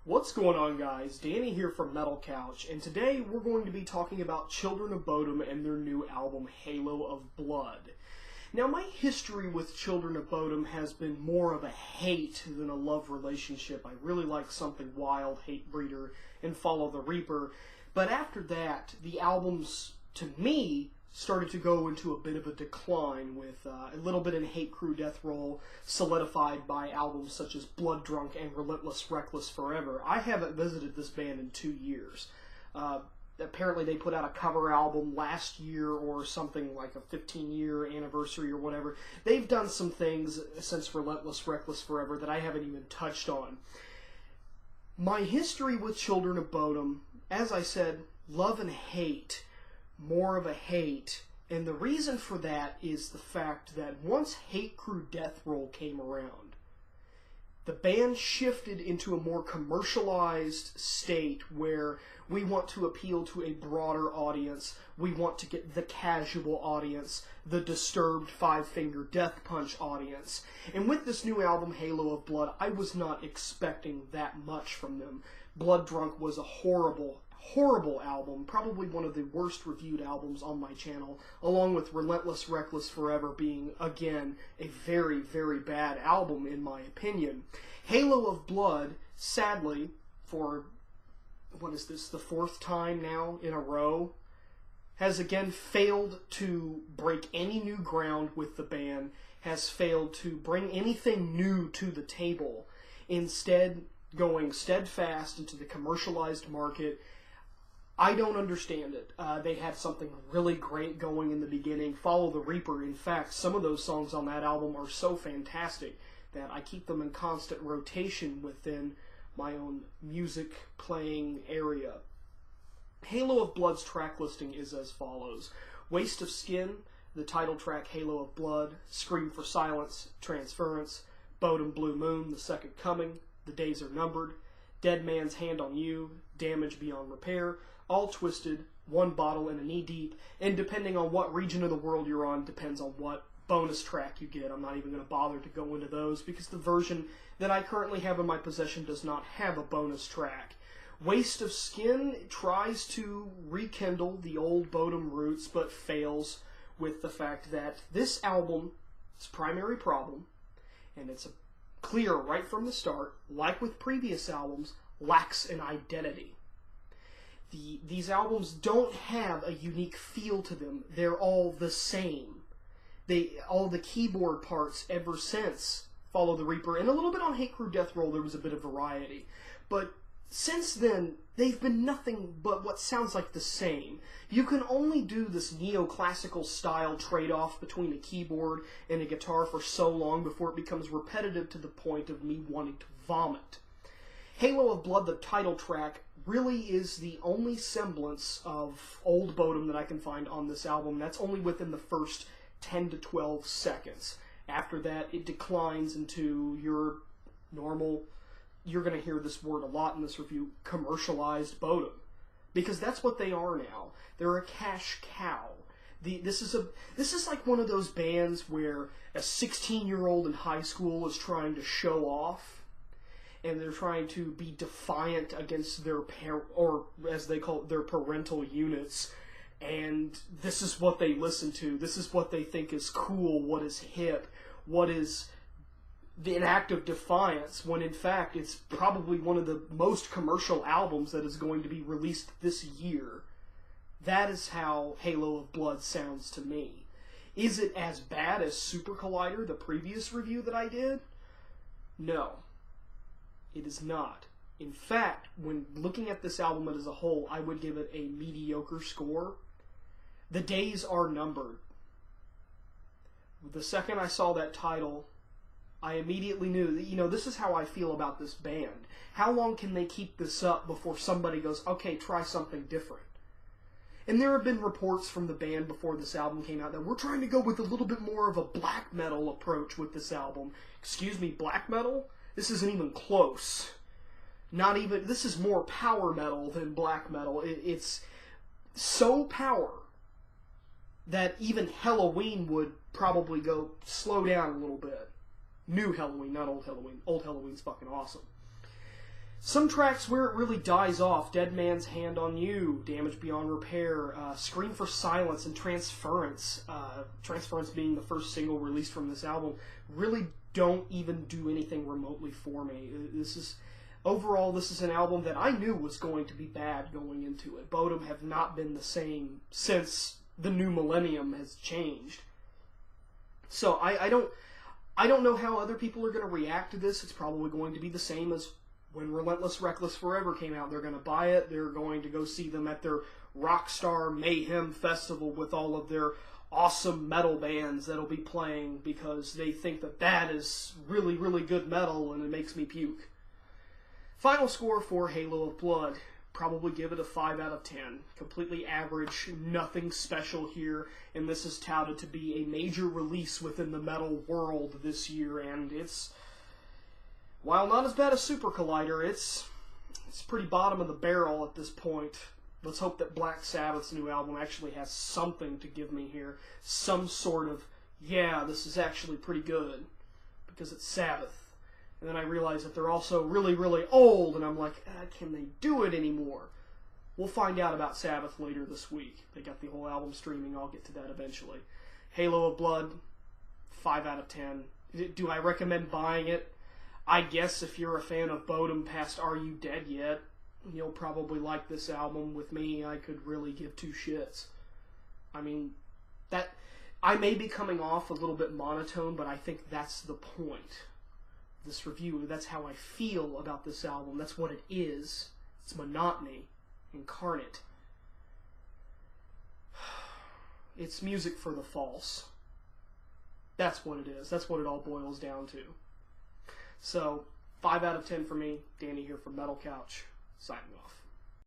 What's going on, guys? Danny here from Metal Couch, and today we're going to be talking about Children of Bodom and their new album, Halo of Blood. Now, my history with Children of Bodom has been more of a hate than a love relationship. I really like Something Wild, Hatebreeder, and Follow the Reaper, but after that, the albums, to me, started to go into a bit of a decline, with a little bit in Hate Crew Death Roll, solidified by albums such as Blood Drunk and Relentless Reckless Forever. I haven't visited this band in 2 years. Apparently they put out a cover album last year or something like a 15-year anniversary or whatever. They've done some things since Relentless Reckless Forever that I haven't even touched on. My history with Children of Bodom, as I said, love and hate. More of a hate, and the reason for that is the fact that once Hate Crew Death Roll came around, the band shifted into a more commercialized state where we want to appeal to a broader audience. We want to get the casual audience, the disturbed Five-Finger Death Punch audience. And with this new album, Halo of Blood, I was not expecting that much from them. Blood Drunk was a horrible album, probably one of the worst reviewed albums on my channel, along with Relentless Reckless Forever being, again, a very, very bad album in my opinion. Halo of Blood, sadly, for, what is this, the fourth time now in a row, has again failed to break any new ground with the band, has failed to bring anything new to the table, instead going steadfast into the commercialized market. I don't understand it. They had something really great going in the beginning. Follow the Reaper. In fact, some of those songs on that album are so fantastic that I keep them in constant rotation within my own music playing area. Halo of Blood's track listing is as follows: Waste of Skin, the title track Halo of Blood; Scream for Silence, Transference; Bodom Blue Moon, The Second Coming; The Days Are Numbered; Dead Man's Hand on You, Damage Beyond Repair; All Twisted, One Bottle and a Knee Deep, and depending on what region of the world you're on, depends on what bonus track you get. I'm not even going to bother to go into those because the version that I currently have in my possession does not have a bonus track. Waste of Skin tries to rekindle the old Bodom roots, but fails with the fact that this album, its primary problem, and it's clear right from the start, like with previous albums, lacks an identity. These albums don't have a unique feel to them. They're all the same. All the keyboard parts ever since Follow the Reaper, and a little bit on Hate Crew Death Roll, there was a bit of variety. But since then, they've been nothing but what sounds like the same. You can only do this neoclassical style trade-off between a keyboard and a guitar for so long before it becomes repetitive to the point of me wanting to vomit. Halo of Blood, the title track, really is the only semblance of old Bodom that I can find on this album. That's only within the first 10 to 12 seconds. After that, it declines into your normal, you're going to hear this word a lot in this review, commercialized Bodom. Because that's what they are now. They're a cash cow. This is like one of those bands where a 16-year-old in high school is trying to show off, and they're trying to be defiant against their or as they call it, their parental units, and this is what they listen to. This is what they think is cool, what is hip, what is an act of defiance, when in fact it's probably one of the most commercial albums that is going to be released this year. That is how Halo of Blood sounds to me. Is it as bad as Super Collider, the previous review that I did? No. It is not. In fact, when looking at this album as a whole, I would give it a mediocre score. The days are numbered. The second I saw that title, I immediately knew that, this is how I feel about this band. How long can they keep this up before somebody goes, okay, try something different? And there have been reports from the band before this album came out that we're trying to go with a little bit more of a black metal approach with this album. Excuse me, black metal? This isn't even close. This is more power metal than black metal. It's so power that even Halloween would probably go slow down a little bit. New Halloween, not old Halloween. Old Halloween's fucking awesome. Some tracks where it really dies off: Dead Man's Hand on You, Damage Beyond Repair, Scream for Silence, and Transference. Transference being the first single released from this album, really don't even do anything remotely for me. Overall, this is an album that I knew was going to be bad going into it. Bodom have not been the same since the new millennium has changed. So I don't know how other people are going to react to this. It's probably going to be the same as when Relentless Reckless Forever came out. They're going to buy it. They're going to go see them at their Rockstar Mayhem Festival with all of their awesome metal bands that'll be playing because they think that that is really, really good metal and it makes me puke. Final score for Halo of Blood. Probably give it a 5 out of 10. Completely average, nothing special here, and this is touted to be a major release within the metal world this year, and it's, while not as bad as Super Collider, it's pretty bottom of the barrel at this point. Let's hope that Black Sabbath's new album actually has something to give me here. Some sort of, yeah, this is actually pretty good, because it's Sabbath. And then I realize that they're also really, really old, and I'm like, can they do it anymore? We'll find out about Sabbath later this week. They got the whole album streaming. I'll get to that eventually. Halo of Blood, 5 out of 10. Do I recommend buying it? I guess if you're a fan of Bodom past Are You Dead Yet, you'll probably like this album. With me, I could really give two shits. I mean, that I may be coming off a little bit monotone, but I think that's the point. This review, that's how I feel about this album. That's what it is. It's monotony incarnate. It's music for the false. That's what it is. That's what it all boils down to. So, 5 out of 10 for me. Danny here from Metal Couch, signing off.